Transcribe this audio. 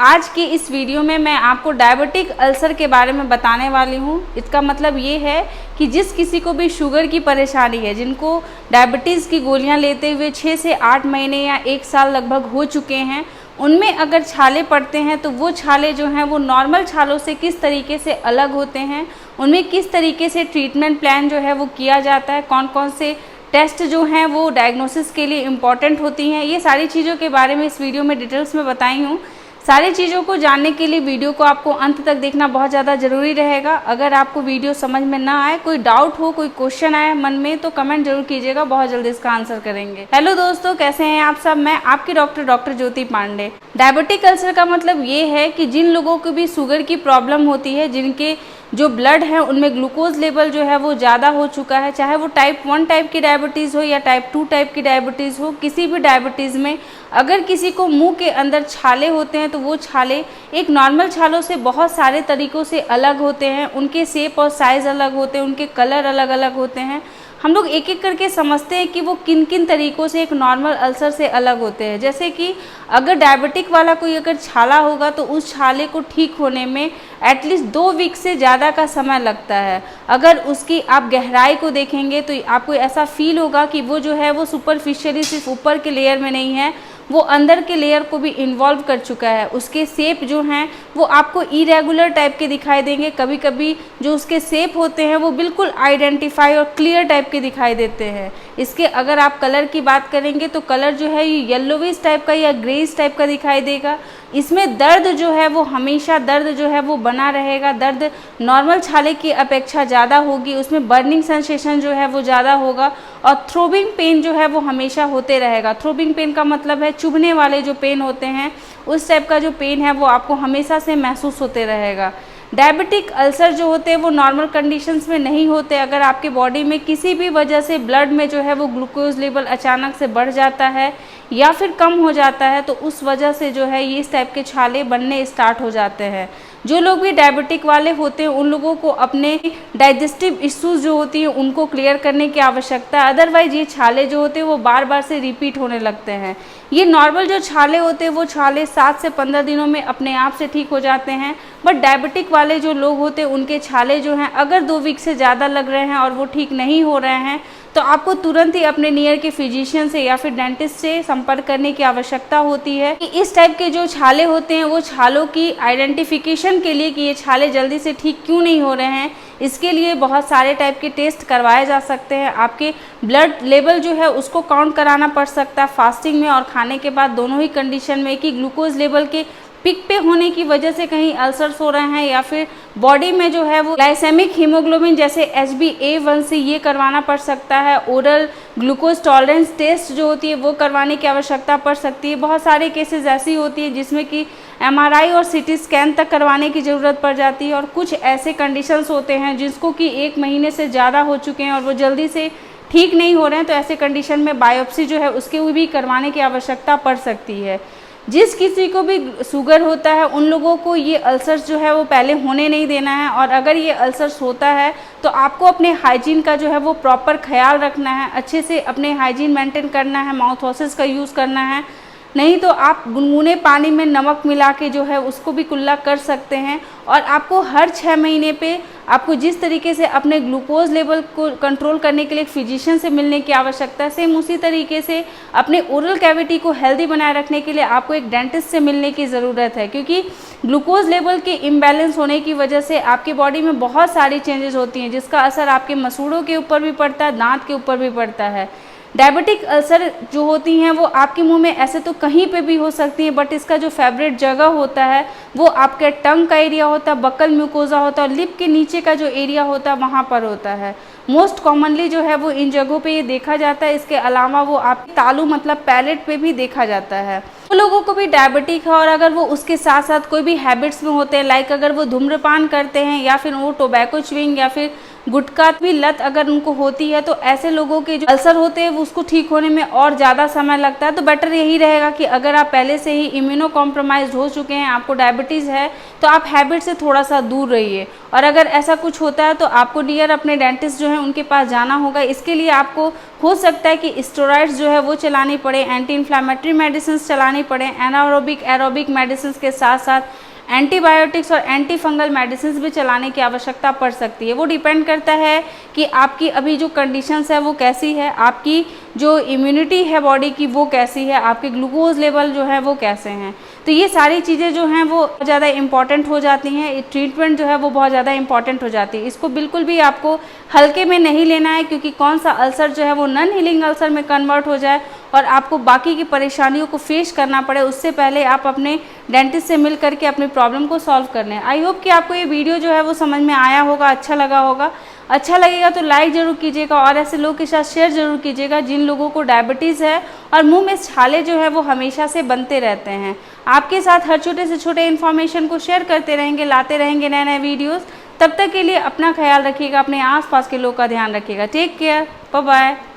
आज की इस वीडियो में मैं आपको डायबिटिक अल्सर के बारे में बताने वाली हूँ। इसका मतलब ये है कि जिस किसी को भी शुगर की परेशानी है, जिनको डायबिटीज़ की गोलियाँ लेते हुए 6 से 8 महीने या 1 साल लगभग हो चुके हैं, उनमें अगर छाले पड़ते हैं तो वो छाले जो हैं वो नॉर्मल छालों से किस तरीके से अलग होते हैं, उनमें किस तरीके से ट्रीटमेंट प्लान जो है वो किया जाता है, कौन कौन से टेस्ट जो हैं वो डायग्नोसिस के लिए इम्पॉर्टेंट होती हैं, ये सारी चीज़ों के बारे में इस वीडियो में डिटेल्स में बताई हूँ। सारी चीज़ों को जानने के लिए वीडियो को आपको अंत तक देखना बहुत ज़्यादा ज़रूरी रहेगा। अगर आपको वीडियो समझ में ना आए, कोई डाउट हो, कोई क्वेश्चन आए मन में, तो कमेंट जरूर कीजिएगा, बहुत जल्दी इसका आंसर करेंगे। हेलो दोस्तों, कैसे हैं आप सब? मैं आपकी डॉक्टर ज्योति पांडे। डायबिटिक अल्सर का मतलब ये है कि जिन लोगों को भी शुगर की प्रॉब्लम होती है, जिनके जो ब्लड है उनमें ग्लूकोज लेवल जो है वो ज़्यादा हो चुका है, चाहे वो टाइप 1 टाइप की डायबिटीज़ हो या टाइप 2 टाइप की डायबिटीज़ हो, किसी भी डायबिटीज़ में अगर किसी को मुंह के अंदर छाले होते हैं तो वो छाले एक नॉर्मल छालों से बहुत सारे तरीक़ों से अलग होते हैं। उनके शेप और साइज़ अलग होते हैं, उनके कलर अलग अलग होते हैं। हम लोग एक एक करके समझते हैं कि वो किन किन तरीक़ों से एक नॉर्मल अल्सर से अलग होते हैं। जैसे कि अगर डायबिटिक वाला कोई अगर छाला होगा तो उस छाले को ठीक होने में एटलीस्ट 2 वीक से ज़्यादा का समय लगता है। अगर उसकी आप गहराई को देखेंगे तो आपको ऐसा फील होगा कि वो जो है वो सुपरफिशियली सिर्फ ऊपर के लेयर में नहीं है, वो अंदर के लेयर को भी इन्वॉल्व कर चुका है। उसके शेप जो हैं वो आपको इरेगुलर टाइप के दिखाई देंगे। कभी कभी जो उसके शेप होते हैं वो बिल्कुल आइडेंटिफाई और क्लियर टाइप के दिखाई देते हैं। इसके अगर आप कलर की बात करेंगे तो कलर जो है ये येलोविश टाइप का या ग्रेइश टाइप का दिखाई देगा। इसमें दर्द जो है वो हमेशा दर्द जो है वो बना रहेगा। दर्द नॉर्मल छाले की अपेक्षा ज़्यादा होगी, उसमें बर्निंग सेंसेशन जो है वो ज़्यादा होगा और थ्रोबिंग पेन जो है वो हमेशा होते रहेगा। थ्रोबिंग पेन का मतलब है चुभने वाले जो पेन होते हैं, उस टाइप का जो पेन है वो आपको हमेशा से महसूस होते रहेगा। डायबिटिक अल्सर जो होते हैं वो नॉर्मल कंडीशंस में नहीं होते। अगर आपके बॉडी में किसी भी वजह से ब्लड में जो है वो ग्लूकोज लेवल अचानक से बढ़ जाता है या फिर कम हो जाता है तो उस वजह से जो है ये इस टाइप के छाले बनने स्टार्ट हो जाते हैं। जो लोग भी डायबिटिक वाले होते हैं उन लोगों को अपने डाइजेस्टिव इश्यूज़ जो होती हैं उनको क्लियर करने की आवश्यकता है। अदरवाइज ये छाले जो होते हैं वो बार बार से रिपीट होने लगते हैं। ये नॉर्मल जो छाले होते हैं वो छाले 7 से 15 दिनों में अपने आप से ठीक हो जाते हैं। बट डायबिटिक वाले जो लोग होते हैं उनके छाले जो हैं अगर 2 वीक से ज़्यादा लग रहे हैं और वो ठीक नहीं हो रहे हैं तो आपको तुरंत ही अपने नियर के फिजिशियन से या फिर डेंटिस्ट से संपर्क करने की आवश्यकता होती है। कि इस टाइप के जो छाले होते हैं वो छालों की आइडेंटिफिकेशन के लिए कि ये छाले जल्दी से ठीक क्यों नहीं हो रहे हैं, इसके लिए बहुत सारे टाइप के टेस्ट करवाए जा सकते हैं। आपके ब्लड लेवल जो है उसको काउंट कराना पड़ सकता है फास्टिंग में और खाने के बाद, दोनों ही कंडीशन में, कि ग्लूकोज लेवल के पिक पे होने की वजह से कहीं अल्सर्स हो रहे हैं या फिर बॉडी में जो है वो ग्लाइसेमिक हीमोग्लोबिन जैसे HbA1c ये करवाना पड़ सकता है। ओरल ग्लूकोज टॉलरेंस टेस्ट जो होती है वो करवाने की आवश्यकता पड़ सकती है। बहुत सारे केसेस ऐसी होती है जिसमें कि MRI और CT स्कैन तक करवाने की ज़रूरत पड़ जाती है और कुछ ऐसे कंडीशंस होते हैं जिसको कि 1 महीने से ज़्यादा हो चुके हैं और वो जल्दी से ठीक नहीं हो रहे हैं, तो ऐसे कंडीशन में बायोप्सी जो है उसके भी करवाने की आवश्यकता पड़ सकती है। जिस किसी को भी शुगर होता है उन लोगों को ये अल्सर्स जो है वो पहले होने नहीं देना है और अगर ये अल्सर्स होता है तो आपको अपने हाइजीन का जो है वो प्रॉपर ख्याल रखना है, अच्छे से अपने हाइजीन मेंटेन करना है, माउथ वॉशेस का यूज़ करना है। नहीं तो आप गुनगुने पानी में नमक मिला के जो है उसको भी कुल्ला कर सकते हैं। और आपको हर 6 महीने पे आपको जिस तरीके से अपने ग्लूकोज लेवल को कंट्रोल करने के लिए एक फिजिशियन से मिलने की आवश्यकता है, सेम उसी तरीके से अपने ओरल कैविटी को हेल्दी बनाए रखने के लिए आपको एक डेंटिस्ट से मिलने की ज़रूरत है। क्योंकि ग्लूकोज लेवल के इम्बैलेंस होने की वजह से आपकी बॉडी में बहुत सारी चेंजेस होती हैं जिसका असर आपके मसूड़ों के ऊपर भी पड़ता है, दांत के ऊपर भी पड़ता है। डायबिटिक अल्सर जो होती हैं वो आपके मुंह में ऐसे तो कहीं पे भी हो सकती हैं, बट इसका जो फेवरेट जगह होता है वो आपके टंग का एरिया होता है, बक्कल म्यूकोजा होता है और लिप के नीचे का जो एरिया होता है वहाँ पर होता है। मोस्ट कॉमनली जो है वो इन जगहों पे ये देखा जाता है। इसके अलावा वो आपके तालू मतलब पैलेट पे भी देखा जाता है। वो लोगों को भी डायबिटिक है और अगर वो उसके साथ साथ कोई भी हैबिट्स में होते हैं, लाइक अगर वो धूम्रपान करते हैं या फिर वो टोबैको च्युइंग या फिर गुटखा भी लत अगर उनको होती है तो ऐसे लोगों के जो अल्सर होते हैं वो उसको ठीक होने में और ज़्यादा समय लगता है। तो बेटर यही रहेगा कि अगर आप पहले से ही इम्यूनो कॉम्प्रोमाइज़ हो चुके हैं, आपको डायबिटीज़ है, तो आप हैबिट से थोड़ा सा दूर रहिए। और अगर ऐसा कुछ होता है तो आपको नियर अपने डेंटिस्ट जो है उनके पास जाना होगा। इसके लिए आपको हो सकता है कि स्टेरॉइड्स जो है वो चलानी पड़े, एंटी इन्फ्लामेटरी मेडिसिन चलानी पड़े, एनारोबिक एरोबिक मेडिसिन के साथ साथ एंटीबायोटिक्स और एंटी फंगल मेडिसिन भी चलाने की आवश्यकता पड़ सकती है। वो डिपेंड करता है कि आपकी अभी जो कंडीशंस है वो कैसी है, आपकी जो इम्यूनिटी है बॉडी की वो कैसी है, आपके ग्लूकोज लेवल जो है वो कैसे हैं। तो ये सारी चीज़ें जो हैं वो ज़्यादा इंपॉर्टेंट हो जाती हैं। ट्रीटमेंट जो है वो बहुत ज़्यादा इंपॉर्टेंट हो जाती है। इसको बिल्कुल भी आपको हल्के में नहीं लेना है, क्योंकि कौन सा अल्सर जो है वो नॉन हीलिंग अल्सर में कन्वर्ट हो जाए और आपको बाकी की परेशानियों को फेस करना पड़े, उससे पहले आप अपने डेंटिस्ट से मिल करके अपनी प्रॉब्लम को सॉल्व कर लें। आई होप कि आपको ये वीडियो जो है वो समझ में आया होगा, अच्छा लगा होगा। अच्छा लगेगा तो लाइक ज़रूर कीजिएगा और ऐसे लोगों के साथ शेयर ज़रूर कीजिएगा जिन लोगों को डायबिटीज़ है और मुंह में छाले जो है वो हमेशा से बनते रहते हैं। आपके साथ हर छोटे से छोटे इन्फॉर्मेशन को शेयर करते रहेंगे, लाते रहेंगे नए नए वीडियोज़। तब तक के लिए अपना ख्याल रखिएगा, अपने आसपास के लोग का ध्यान रखिएगा। Take care, bye bye.